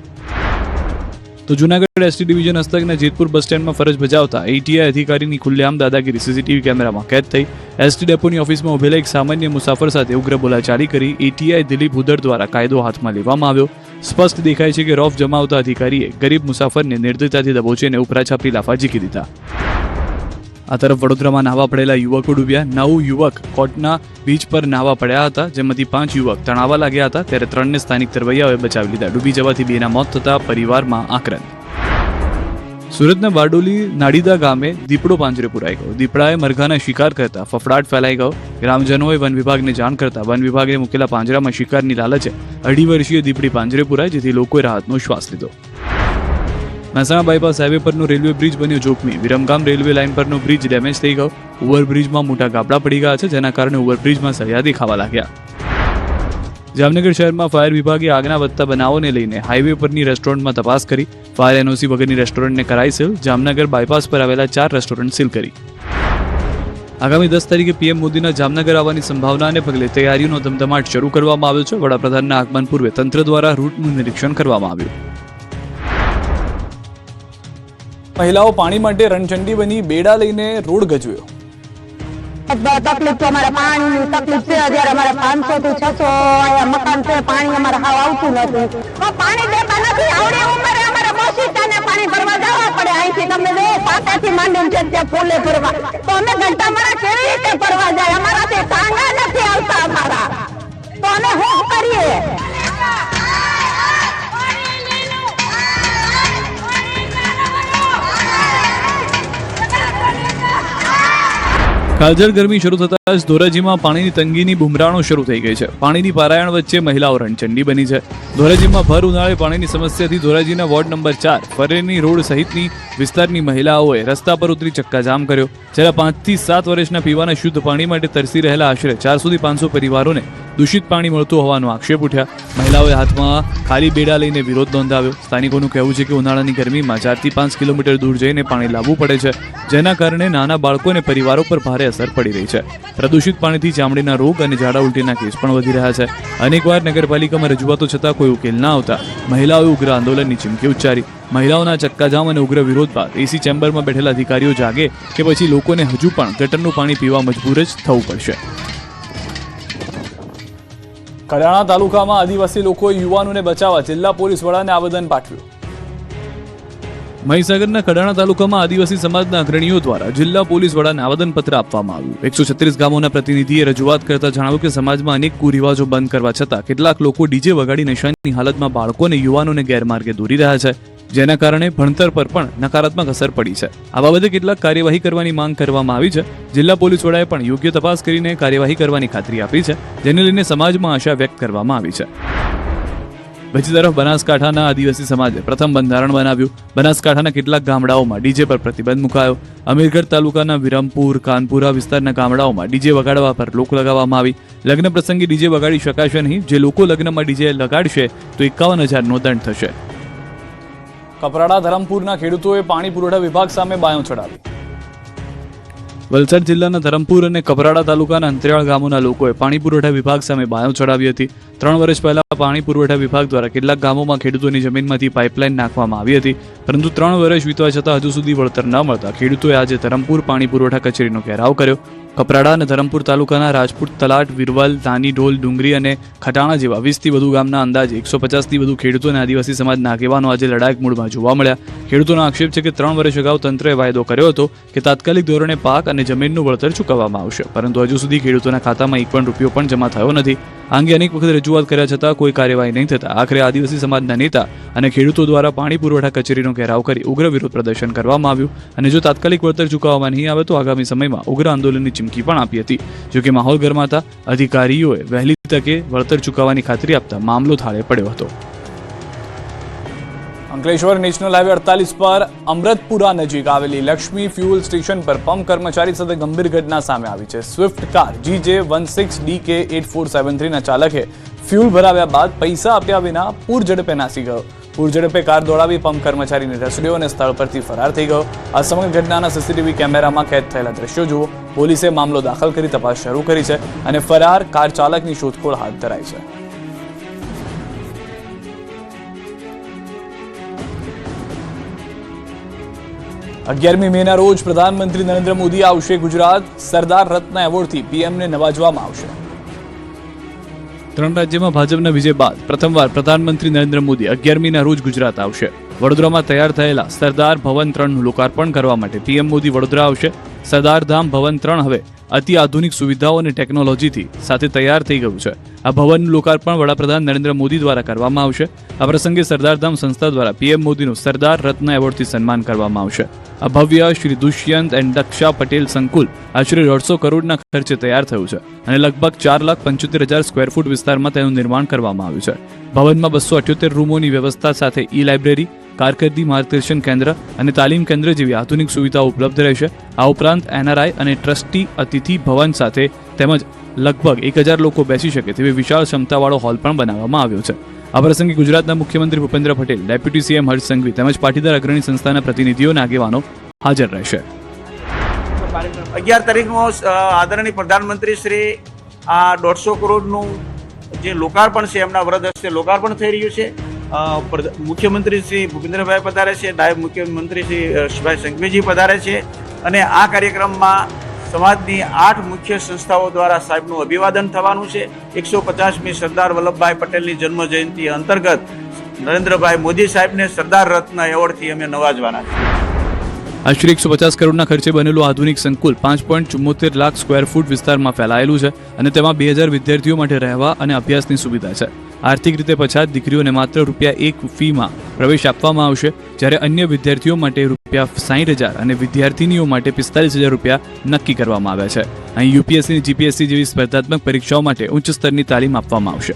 તો જૂનાગઢ એસટી ડિવિઝન હસ્તકના જેતપુર બસ સ્ટેન્ડમાં ફરજ બજાવતા એટીઆઈ અધિકારીની ખુલ્લેઆમ દાદાગીરી સીસીટીવી કેમેરામાં કેદ થઈ. એસટી ડેપોની ઓફિસમાં ઉભેલા એક સામાન્ય મુસાફર સાથે ઉગ્ર બોલાચાલી કરી એટીઆઈ દિલીપ હુદર દ્વારા કાયદો હાથમાં લેવામાં આવ્યો. સ્પષ્ટ દેખાય છે કે રોફ જમાવતા અધિકારીએ ગરીબ મુસાફરને નિર્દયતાથી દબોચીને ઉપરા છાપરી લાફા ઝીકી દીધા. આ તરફ વડોદરામાં નાહવા પડેલા યુવકો ડૂબ્યા. 9 યુવક કોટના બીચ પર નાહવા પડ્યા હતા, જેમાંથી 5 યુવક તણાવા લાગ્યા હતા, ત્યારે 3ને સ્થાનિક તરવૈયાઓએ બચાવી લીધા. ડૂબી જવાથી 2ના મોત થતા પરિવારમાં આક્રંદ. સુરતના બારડોલી નાડીદા ગામે દીપડો પાંજરે પુરાઈ ગયો. દીપડાએ મરઘાના શિકાર કરતા ફફડાટ ફેલાઈ ગયો. ગ્રામજનોએ વન વિભાગને જાણ કરતા વન વિભાગે મૂકેલા પાંજરામાં શિકારની લાલચે 2.5 વર્ષીય દીપડી પાંજરે પુરાઈ, જેથી લોકોએ રાહતનો શ્વાસ લીધો. મહેસાણા બાયપાસ હાઈવે પરનો રેલવે બ્રિજ બન્યો જોખમી. વિરમગામ રેલવે લાઇન પરનો બ્રિજ ડેમેજ થઈ ગયો. ઓવરબ્રિજમાં મોટા ગાબડા પડી ગયા છે, જેના કારણે ઓવરબ્રિજમાં સળિયા ખાવા લાગ્યા. જામનગર શહેરમાં ફાયર વિભાગે આગના વધતા બનાવોને લઈને હાઈવે પરની રેસ્ટોરન્ટમાં તપાસ કરી. ફાયર એનઓસી વગરની રેસ્ટોરન્ટને કરાઈ સીલ. જામનગર બાયપાસ પર આવેલા 4 રેસ્ટોરન્ટ સીલ કરી. આગામી 10 તારીખે પીએમ મોદીના જામનગર આવવાની સંભાવનાને પગલે તૈયારીઓનો ધમધમાટ શરૂ કરવામાં આવ્યો છે. વડાપ્રધાનના આગમન પૂર્વે તંત્ર દ્વારા રૂટનું નિરીક્ષણ કરવામાં આવ્યું. મહિલાઓ પાણી માટે રણચંડી બની બેડા લઈને રોડ ગજવ્યો. તકલીફ તો અમારે પાણીની તકલીફ છે. અત્યારે અમારે 500 થી 600 અહીંયા મકાન છે, પાણી અમારે હાવ આવતું નથી. પાણી દેતા નથી. આવડે ઉંમરે અમારે બસીટાને પાણી ભરવા જવા પડે. અહીંથી તમે જો પાટાથી માંડીને છે ત્યાં ફૂલે ભરવા, તો અમે ઘંટામાળા કેવી રીતે ભરવા જાય? અમારાથી ટાંગા નથી આવતા અમારા, તો અમે શું કરીએ? કાળઝાળ ગરમી શરૂ થતાં જ ધોરાજીમાં પાણીની તંગીની બુમરાણો શરૂ થઈ ગઈ છે. પાણીની પારાયણ વચ્ચે મહિલાઓ રણચંડી બની છે. ધોરાજીમાં ભર ઉનાળે પાણીની સમસ્યાથી ધોરાજીના વોર્ડ નંબર 4 ફરેની રોડ સહિતની વિસ્તારની મહિલાઓએ રસ્તા પર ઉતરી ચક્કાજામ કર્યો. જ્યારે 5 થી 7 વર્ષના પીવાના શુદ્ધ પાણી માટે તરસી રહેલા આશરે 400 થી 500 પરિવારોને દૂષિત પાણી મળતું હોવાનો આક્ષેપ ઉઠ્યા. મહિલાઓએ હાથમાં ખાલી બેડા લઈને વિરોધ નોંધાવ્યો. સ્થાનિકોનું કહેવું છે કે ઉનાળાની ગરમીમાં 4 થી 5 કિલોમીટર દૂર જઈને પાણી લાવવું પડે છે, જેના કારણે નાના બાળકો અને પરિવારો પર ભારે અસર પડી રહી છે. પ્રદૂષિત પાણીથી ચામડીના રોગ અને ઝાડા ઉલટીના કેસ પણ વધી રહ્યા છે. અનેકવાર નગરપાલિકામાં રજૂઆતો છતાં કોઈ ઉકેલ ના આવતા મહિલાઓએ ઉગ્ર આંદોલનની ચીમકી ઉચ્ચારી. મહિલાઓના ચક્કાજામ અને ઉગ્ર વિરોધ બાદ એસી ચેમ્બરમાં બેઠેલા અધિકારીઓ જાગે કે પછી લોકોને હજુ પણ ગટરનું પાણી પીવા મજબૂર જ થવું પડશે. કડાણા તાલુકામાં આદિવાસી લોકોએ યુવાનોને બચાવવા જિલ્લા પોલીસ વડાને આવેદન પાઠવ્યું. મહીસાગરના કડાણા તાલુકામાં આદિવાસી સમાજના અગ્રણીઓ દ્વારા જિલ્લા પોલીસ વડાને આવેદનપત્ર આપવામાં આવ્યું. 136 ગામોના પ્રતિનિધિએ રજૂઆત કરતા જણાવ્યું કે સમાજમાં અનેક કુરિવાજો બંધ કરવા છતાં કેટલાક લોકો ડીજે વગાડી નશાની હાલતમાં બાળકો અને યુવાનોને ગેરમાર્ગે દોરી રહ્યા છે. જેના કારણે ભણતર પર પણ નકારાત્મક અસર પડી છે. આ બાબતે કેટલાક કાર્યવાહી કરવાની માંગ કરવામાં આવી છે. જિલ્લા પોલીસ વડાએ પણ યોગ્ય તપાસ કરીને કાર્યવાહી કરવાની ખાતરી આપી છે, જેને લઈને સમાજમાં આશા વ્યક્ત કરવામાં આવી છે. બીજી તરફ બનાસકાંઠાના આદિવાસી સમાજે પ્રથમ બંધારણ બનાવ્યું. બનાસકાંઠાના કેટલાક ગામડાઓમાં ડીજે પર પ્રતિબંધ મુકાયો. અમીરગઢ તાલુકાના વિરમપુર, કાનપુરા વિસ્તારના ગામડાઓમાં ડીજે વગાડવા પર રોક લગાવવામાં આવી. લગ્ન પ્રસંગે ડીજે વગાડી શકાશે નહીં. જે લોકો લગ્નમાં ડીજે લગાડશે તો 51,000નો દંડ થશે. કપરાડા ધરમપુરના ખેડૂતોએ પાણી પુરવઠા વિભાગ સામે બાયો ચડાવી. વલસાડ જિલ્લાના ધરમપુર અને કપરાડા તાલુકાના અંતરિયાળ ગામોના લોકોએ પાણી પુરવઠા વિભાગ સામે બાયો ચડાવી હતી. 3 વર્ષ પહેલા પાણી પુરવઠા વિભાગ દ્વારા કેટલાક ગામોમાં ખેડૂતોની જમીનમાંથી પાઇપલાઇન નાખવામાં આવી હતી, પરંતુ 3 વર્ષ વીતવા છતાં હજુ સુધી વળતર ન મળતા ખેડૂતોએ આજે ધરમપુર પાણી પુરવઠા કચેરીનો ઘેરાવ કર્યો. કપરાડા અને ધરમપુર તાલુકાના રાજપૂત, તલાટ, વિરવલ, તાની ઢોલ, ડુંગરી અને ખટાણા જેવા 20થી વધુ ગામના અંદાજે 150થી વધુ ખેડૂતો અને આદિવાસી સમાજના આગેવાનો આજે લડાયક મૂડમાં જોવા મળ્યા. ખેડૂતોનો આક્ષેપ છે કે 3 વર્ષ અગાઉ તંત્રએ વાયદો કર્યો હતો કે તાત્કાલિક ધોરણે પાક અને જમીનનું વળતર ચૂકવવામાં આવશે, પરંતુ હજુ સુધી ખેડૂતોના ખાતામાં એક પણ રૂપિયો પણ જમા થયો નથી. આ અંગે અનેક વખત રજૂઆત કર્યા છતાં કોઈ કાર્યવાહી નહીં થતા આખરે આદિવાસી સમાજના નેતા અને ખેડૂતો દ્વારા પાણી પુરવઠા કચેરીનો ઘેરાવ કરી ઉગ્ર વિરોધ પ્રદર્શન કરવામાં આવ્યું અને જો તાત્કાલિક વળતર ચૂકવવામાં નહીં આવે તો આગામી સમયમાં ઉગ્ર આંદોલનની ચીમકી પણ આપી હતી. જોકે માહોલ ગરમાતા અધિકારીઓએ વહેલી તકે વળતર ચૂકવવાની ખાતરી આપતા મામલો થાળે પડ્યો હતો. અંકલેશ્વર નેશનલ હાઈવે 48 પર અમૃતપુરા નજીક આવેલી લક્ષ્મી ફ્યુઅલ સ્ટેશન પર પંપ કર્મચારી સાથે ગંભીર ઘટના સામે આવી છે. સ્વિફ્ટ કાર GJ16DK8473 ના ચાલકે ફ્યુઅલ ભરાવ્યા બાદ પૈસા આપ્યા વિના પૂર ઝડપે નાસી ગયો. પૂર ઝડપે કાર દોડાવી પંપ કર્મચારીને રસડ્યો અને સ્થળ પરથી ફરાર થઈ ગયો. આ સમગ્ર ઘટનાના સીસીટીવી કેમેરામાં કેદ થયેલા દ્રશ્યો જુઓ. પોલીસે મામલો દાખલ કરી તપાસ શરૂ કરી છે અને ફરાર કાર ચાલકની શોધખોળ હાથ ધરાઈ છે. અગિયારમી મેના રોજ પ્રધાનમંત્રી નરેન્દ્ર મોદી આવશે ગુજરાત. સરદાર રત્ન એવોર્ડથી પીએમને નવાજવામાં આવશે. 3 રાજ્યમાં ભાજપના વિજય બાદ પ્રથમવાર પ્રધાનમંત્રી નરેન્દ્ર મોદી 11મીના રોજ ગુજરાત આવશે. વડોદરામાં તૈયાર થયેલા સરદાર ભવન 3નું લોકાર્પણ કરવા માટે પીએમ મોદી વડોદરા આવશે. સરદાર ધામ ભવન 3 હવે અતિ આધુનિક સુવિધાઓ અને ટેકનોલોજીથી સાથે તૈયાર થઈ ગયું છે. આ ભવનનું લોકાર્પણ વડાપ્રધાન નરેન્દ્ર મોદી દ્વારા કરવામાં આવશે. આ પ્રસંગે સરદારધામ સંસ્થા દ્વારા પીએમ મોદીનું સરદાર રત્ન એવોર્ડથી સન્માન કરવામાં આવશે. આ ભવ્ય શ્રી દુષ્યંત એન્ડ દક્ષા પટેલ સંકુલ આશરે 150 કરોડના ખર્ચે તૈયાર થયું છે અને લગભગ 4,75,000 સ્ક્વેર ફૂટ વિસ્તારમાં તેનું નિર્માણ કરવામાં આવ્યું છે. ભવનમાં 278 રૂમોની વ્યવસ્થા સાથે ઈ લાઇબ્રેરી, કારકિર્દી માર્ગદર્શન કેન્દ્ર અને તાલીમ કેન્દ્ર જેવી આધુનિક સુવિધાઓ ઉપલબ્ધ રહેશે. આ ઉપરાંત એનઆરઆઈ અને ટ્રસ્ટી અતિથિ ભવન સાથે તેમજ લગભગ 1,000 લોકો બેસી શકે તેવી વિશાળ ક્ષમતાવાળો હોલ પણ બનાવવામાં આવ્યો છે. આ પ્રસંગે ગુજરાતના મુખ્યમંત્રી ભૂપેન્દ્ર પટેલ, ડેપ્યુટી સીએમ હર્ષ સંઘવી તેમજ પાટીદાર અગ્રણી સંસ્થાના પ્રતિનિધિઓ અને આગેવાનો હાજર રહેશે. 11 તારીખનો આદરણીય પ્રધાનમંત્રી શ્રી આ 150 કરોડનું જે લોકાર્પણ છે એમના વરદ હસ્તે લોકાર્પણ થઈ રહ્યું છે. મુખ્યમંત્રી શ્રી ભૂપેન્દ્રભાઈ પધારે છે, નાયબ મુખ્યમંત્રી શ્રી હર્ષભાઈ સંઘવીજી પધારે છે અને આ કાર્યક્રમમાં સમાજની 8 મુખ્ય સંસ્થાઓ દ્વારા સાહેબનું અભિવાદન થવાનું છે. 150મી સરદાર વલ્લભભાઈ પટેલની જન્મ જયંતિ અંતર્ગત નરેન્દ્રભાઈ મોદી સાહેબને સરદાર રત્ન એવોર્ડથી અમે નવાજવાના છીએ. આશરે 150 કરોડના ખર્ચે બનેલું આધુનિક સંકુલ 5.74 લાખ સ્ક્વેર ફૂટ વિસ્તારમાં ફેલાયેલું છે અને તેમાં 2000 વિદ્યાર્થીઓ માટે રહેવા અને અભ્યાસની સુવિધા છે. આર્થિક રીતે પછાત દીકરીઓને માત્ર ₹1 ફીમાં પ્રવેશ આપવામાં આવશે, જ્યારે અન્ય વિદ્યાર્થીઓ માટે ₹60,000 અને વિદ્યાર્થીનીઓ માટે ₹45,000 નક્કી કરવામાં આવ્યા છે. અહીં યુપીએસસી અને જીપીએસસી જેવી સ્પર્ધાત્મક પરીક્ષાઓ માટે ઉચ્ચ સ્તરની તાલીમ આપવામાં આવશે.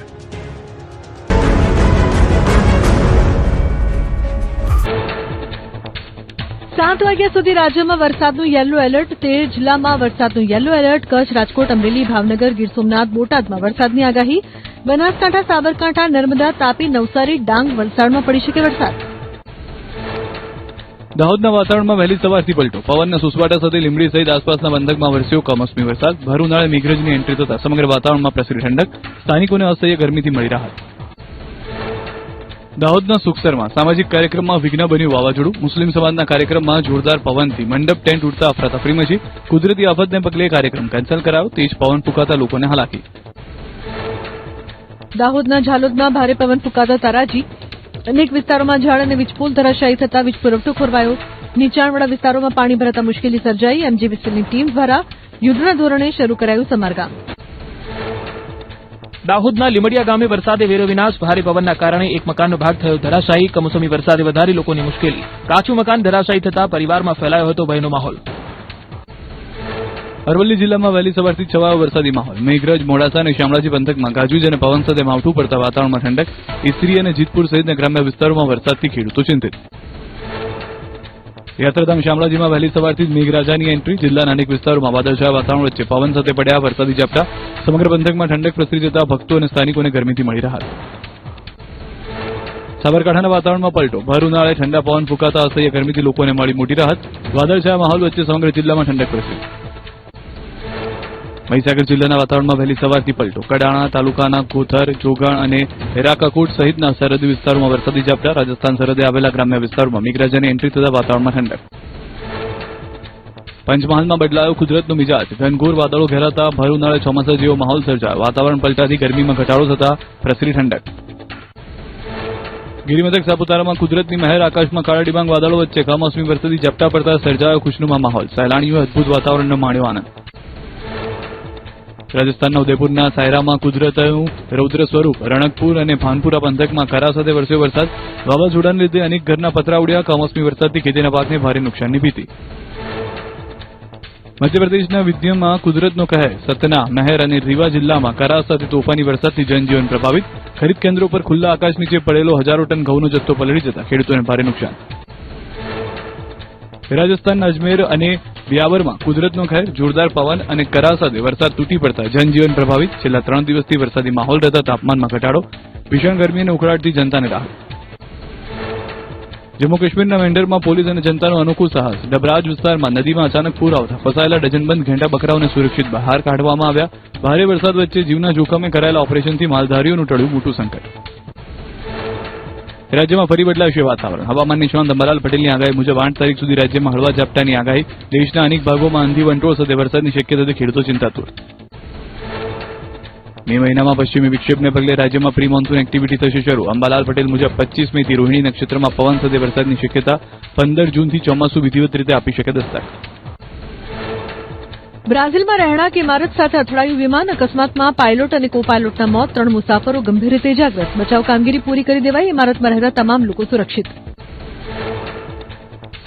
સાત વાગ્યા સુધી રાજ્યમાં વરસાદનું યલો એલર્ટ. 13 જિલ્લામાં વરસાદનું યલો એલર્ટ. કચ્છ, રાજકોટ, અમરેલી, ભાવનગર, ગીર સોમનાથ, બોટાદમાં વરસાદની આગાહી. બનાસકાંઠા, સાબરકાંઠા, નર્મદા, તાપી, નવસારી, ડાંગ, વલસાડમાં પડી શકે વરસાદ. દાહોદના વાતાવરણમાં વહેલી સવારથી પલટો. પવનના સુસવાટા સાથે લીંબડી સહિત આસપાસના પંથકમાં વરસ્યો કમોસમી વરસાદ. ભર ઉનાળે મેઘરજની એન્ટ્રી થતા સમગ્ર વાતાવરણમાં પ્રસરી ઠંડક. સ્થાનિકોને અસહ્ય ગરમીથી મળી રાહત. દાહોદના સુખસરમાં સામાજિક કાર્યક્રમમાં વિઘ્ન બન્યું વાવાઝોડું. મુસ્લિમ સમાજના કાર્યક્રમમાં જોરદાર પવનથી મંડપ ટેન્ટ ઉડતા અફરાતફરી મચી. કુદરતી આફતને પગલે કાર્યક્રમ કેન્સલ કરાયો. તેજ પવન ફૂંકાતા લોકોને હાલાકી. દાહોદના ઝાલોદમાં ભારે પવન ફૂંકાતા તારાજી. અનેક વિસ્તારોમાં ઝાડ અને વીજપોલ ધરાશાયી થતા વીજ પુરવઠો ખોરવાયો. નીચાણવાળા વિસ્તારોમાં પાણી ભરાતા મુશ્કેલી સર્જાઈ. એમજીવીસીની ટીમ દ્વારા યુદ્ધના ધોરણે શરૂ કરાયું સમારકામ. દાહોદના લીમડિયા ગામે વરસાદે વેરો વિનાશ. ભારે પવનના કારણે એક મકાનનો ભાગ થયો ધરાશાયી. કમોસમી વરસાદે વધારી લોકોની મુશ્કેલી. કાચું મકાન ધરાશાયી થતા પરિવારમાં ફેલાયો હતો ભયનો માહોલ. અરવલ્લી જિલ્લામાં વહેલી સવારથી છવાયો વરસાદી માહોલ. મેઘરજ, મોડાસા અને શામળાજી પંથકમાં ગાજવીજ અને પવન સાથે માવઠું પડતા વાતાવરણમાં ઠંડક. ઇસરી અને જીતપુર સહિતના ગ્રામ્ય વિસ્તારોમાં વરસાદથી ખેડૂતો ચિંતિત. યાત્રાધામ શામળાજીમાં વહેલી સવારથી જ મેઘરાજાની એન્ટ્રી. જિલ્લાના અનેક વિસ્તારોમાં વાદળછાયા વાતાવરણ વચ્ચે પવન સાથે પડ્યા વરસાદી ઝાપટા. સમગ્ર પંથકમાં ઠંડક પ્રસરી જતા ભક્તો અને સ્થાનિકોને ગરમીથી મળી રાહત. સાબરકાંઠાના વાતાવરણમાં પલટો. ભર ઉનાળે ઠંડા પવન ફૂંકાતા અસહ્ય ગરમીથી લોકોને મળી મોટી રાહત. વાદળછાયા માહોલ વચ્ચે સમગ્ર જિલ્લામાં ઠંડક પ્રસરી. મહીસાગર જિલ્લાના વાતાવરણમાં વહેલી સવારથી પલટો. કડાણા તાલુકાના કોથર, જોગણ અને હેરાકાકોટ સહિતના સરહદી વિસ્તારોમાં વરસાદી ઝાપટા. રાજસ્થાન સરહદે આવેલા ગ્રામ્ય વિસ્તારોમાં મેઘરાજાની એન્ટ્રી થતા વાતાવરણમાં ઠંડક. પંચમહાલમાં બદલાયો કુદરતનો મિજાજ. ઘનઘોર વાદળો ઘેરાતા ભર ઉનાળે ચોમાસા જેવો માહોલ સર્જાયો. વાતાવરણ પલટાથી ગરમીમાં ઘટાડો થતા પ્રસરી ઠંડક. ગિરિમથક સાપુતારામાં કુદરતની મહેર. આકાશમાં કાળા ડિબાંગ વાદળો વચ્ચે કમોસમી વરસાદી ઝાપટા પડતા સર્જાયો ખુશનુમા માહોલ. સહેલાણીઓએ અદભુત વાતાવરણનો માણ્યો આનંદ. રાજસ્થાનના ઉદયપુરના સાયરામાં કુદરતનું રૌદ્ર સ્વરૂપ. રણકપુર અને ભાનપુરા પંથકમાં કરા સાથે વરસ્યો વરસાદ. વાવાઝોડાને લીધે અનેક ઘરના પતરા ઉડ્યા. કમોસમી વરસાદથી ખેતીના પાકને ભારે નુકસાનની ભીતિ. મધ્યપ્રદેશના વિદ્યામાં કુદરતનો કહેર. સતના, મહેર અને રીવા જિલ્લામાં કરા સાથે તોફાની વરસાદથી જનજીવન પ્રભાવિત. ખરીદ કેન્દ્રો પર ખુલ્લા આકાશ નીચે પડેલો હજારો ટન ઘઉંનો જથ્થો પલળી જતા ખેડૂતોને ભારે નુકસાન. રાજસ્થાનના અજમેર અને બ્યાવરમાં કુદરતનો કહેર. જોરદાર પવન અને કરા સાથે વરસાદ તૂટી પડતા જનજીવન પ્રભાવિત. છેલ્લા 3 દિવસથી વરસાદી માહોલ રહેતા તાપમાનમાં ઘટાડો. ભીષણ ગરમી અને ઉકળાટથી જનતાને રાહત. જમ્મુ કાશ્મીરના મેંઢરમાં પોલીસ અને જનતાનું અનોખું સાહસ. ડબરાજ વિસ્તારમાં નદીમાં અચાનક પૂર આવતા ફસાયેલા ડઝનબંધ ઘેંટા બકરાઓને સુરક્ષિત બહાર કાઢવામાં આવ્યા. ભારે વરસાદ વચ્ચે જીવના જોખમે કરાયેલા ઓપરેશનથી માલધારીઓનું ટળ્યું મોટું સંકટ. રાજ્યમાં ફરી બદલાશે વાતાવરણ. હવામાન નિષ્ણાત અંબાલાલ પટેલની આગાહી મુજબ 8 તારીખ સુધી રાજ્યમાં હળવા ઝાપટાની આગાહી. દેશના અનેક ભાગોમાં આંધી વંટોળ સાથે વરસાદની શક્યતાથી ખેડૂતો ચિંતાતુર. મે મહિનામાં પશ્ચિમી વિક્ષેપને પગલે રાજ્યમાં પ્રી મોન્સૂન એક્ટિવિટી થશે શરૂ. અંબાલાલ પટેલ મુજબ 25 મેથી રોહિણી નક્ષત્રમાં પવન સાથે વરસાદની શક્યતા. 15 જૂનથી ચોમાસું વિધિવત રીતે આપી શકે દસ્તક. બ્રાઝિલમાં રહેણાંક ઇમારત સાથે અથડાયું વિમાન. અકસ્માતમાં પાયલોટ અને કો પાયલોટના મોત. 3 મુસાફરો ગંભીર રીતે ઇજાગ્રસ્ત. બચાવ કામગીરી પૂરી કરી દેવાઈ. ઇમારતમાં રહેતા તમામ લોકો સુરક્ષિત.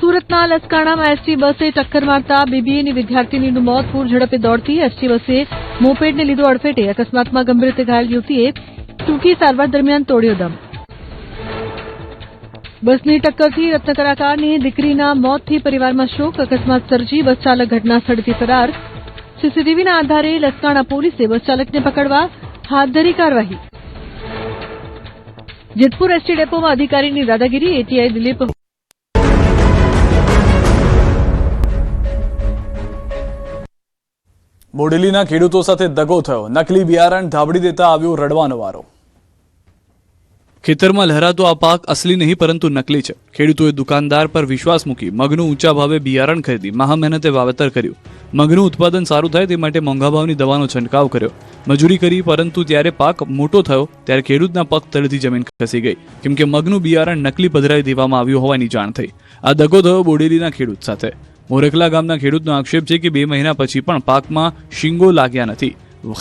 સુરતના લસકાણામાં એસટી બસે ટક્કર મારતા બીબીએની વિદ્યાર્થીનીનું મોત. પૂર ઝડપે દોડતી એસટી બસે મોપેડને લીધો અડફેટે. અકસ્માતમાં ગંભીર રીતે ઘાયલ યુવતીએ ટૂંકી સારવાર દરમિયાન તોડ્યો દમ. બસની ટક્કરથી રત્નકલાકારની દીકરીના મોતથી પરિવારમાં શોક. અકસ્માત સર્જી બસ ચાલક ઘટના સ્થળેથી ફરાર. સીસીટીવીના આધારે લસકાણા પોલીસે બસ ચાલકને પકડવા હાથ ધરી કાર્યવાહી. જેતપુર એસટી ડેપોમાં અધિકારીની દાદાગીરી. એટીઆઈ દિલીપ બોડેલીના ખેડૂતો સાથે દગો થયો. નકલી બિયારણ ધાબડી દેતા આવ્યો રડવાનો વારો. ખેતરમાં લહેરાતો આ પાક અસલી નહીં પરંતુ નકલી છે. ખેડૂતોએ દુકાનદાર પર વિશ્વાસ મૂકી મગનું ઊંચા ભાવે બિયારણ ખરીદી મહા મહેનતે વાવેતર કર્યું. મગનું ઉત્પાદન સારું થાય તે માટે મોંઘા ભાવની દવાનો છંટકાવ કર્યો. મજૂરી કરી પરંતુ જ્યારે પાક મોટો થયો ત્યારે ખેડૂતના પગ તળેથી જમીન ખસી ગઈ કેમ કે મગનું બિયારણ નકલી પધરાવી દેવામાં આવ્યું હોવાની જાણ થઈ. આ દગો થયો બોડેલીના ખેડૂત સાથે. મોરખલા ગામના ખેડૂતનો આક્ષેપ છે કે 2 મહિના પછી પણ પાકમાં શીંગો લાગ્યા નથી.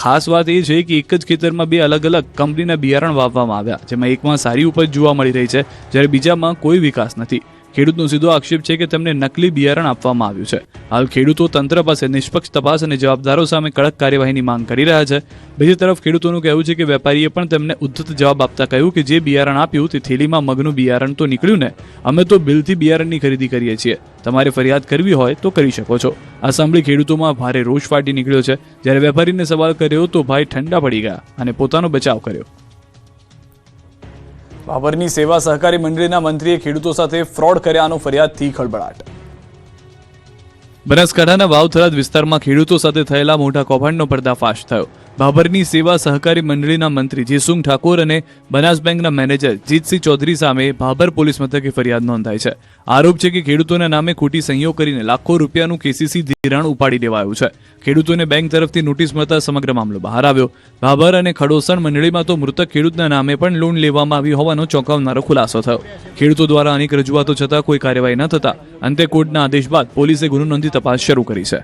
ખાસ વાત એ છે કે એક જ ખેતરમાં 2 અલગ અલગ કંપનીના બિયારણ વાવવામાં આવ્યા, જેમાં એકમાં સારી ઉપજ જોવા મળી રહી છે જ્યારે બીજામાં કોઈ વિકાસ નથી. ખેડૂતનો સીધો આક્ષેપ છે કે તેમને નકલી બિયારણ આપવામાં આવ્યું છે. હાલ ખેડૂતો તંત્ર પાસે નિષ્પક્ષ તપાસ અને જવાબદારો સામે કડક કાર્યવાહીની માંગ કરી રહ્યા છે. બીજી તરફ ખેડૂતોનું કહેવું છે કે વેપારીએ પણ તેમને ઉદ્ધત જવાબ આપતા કહ્યું કે જે બિયારણ આપ્યું તે થેલીમાં મગનું બિયારણ તો નીકળ્યું ને, અમે તો બિલથી બિયારણની ખરીદી કરીએ છીએ. તમારે ફરિયાદ કરવી હોય તો કરી શકો છો. આ સાંભળી ખેડૂતોમાં ભારે રોષ ફાટી નીકળ્યો છે. જ્યારે વેપારીને સવાલ કર્યો તો ભાઈ ઠંડા પડી ગયા અને પોતાનો બચાવ કર્યો. બાબરની સેવા સહકારી મંડળીના મંત્રીએ ખેડૂતો સાથે ફ્રોડ કર્યાનો ફરિયાદથી ખળબળાટ. બનાસકાંઠાના વાવથરાદ વિસ્તારમાં ખેડૂતો સાથે થયેલા મોટા કૌભાંડનો પર્દાફાશ થયો. બાબરની સેવા સહકારી મંડળીના મંત્રી જેસુંગ ઠાકોર અને બનાસ બેંકના મેનેજર જીતસિંહ ચૌધરી સામે ભાભર પોલીસ મથકે ફરિયાદ નોંધાઈ છે. આરોપ છે કે ખેડૂતોના નામે ખોટી સહીઓ કરીને લાખો રૂપિયાનું કેસીસી ધિરાણ ઉપાડી લેવાયું છે. ખેડૂતોને બેંક તરફથી નોટિસ મળતા સમગ્ર મામલો બહાર આવ્યો. ભાભર અને ખડોસણ મંડળીમાં તો મૃતક ખેડૂતના નામે પણ લોન લેવામાં આવી હોવાનો ચોંકાવનારો ખુલાસો થયો. ખેડૂતો દ્વારા અનેક રજૂઆતો છતાં કોઈ કાર્યવાહી ન થતા અંતે કોર્ટના આદેશ બાદ પોલીસે ગુનો નોંધી તપાસ શરૂ કરી છે.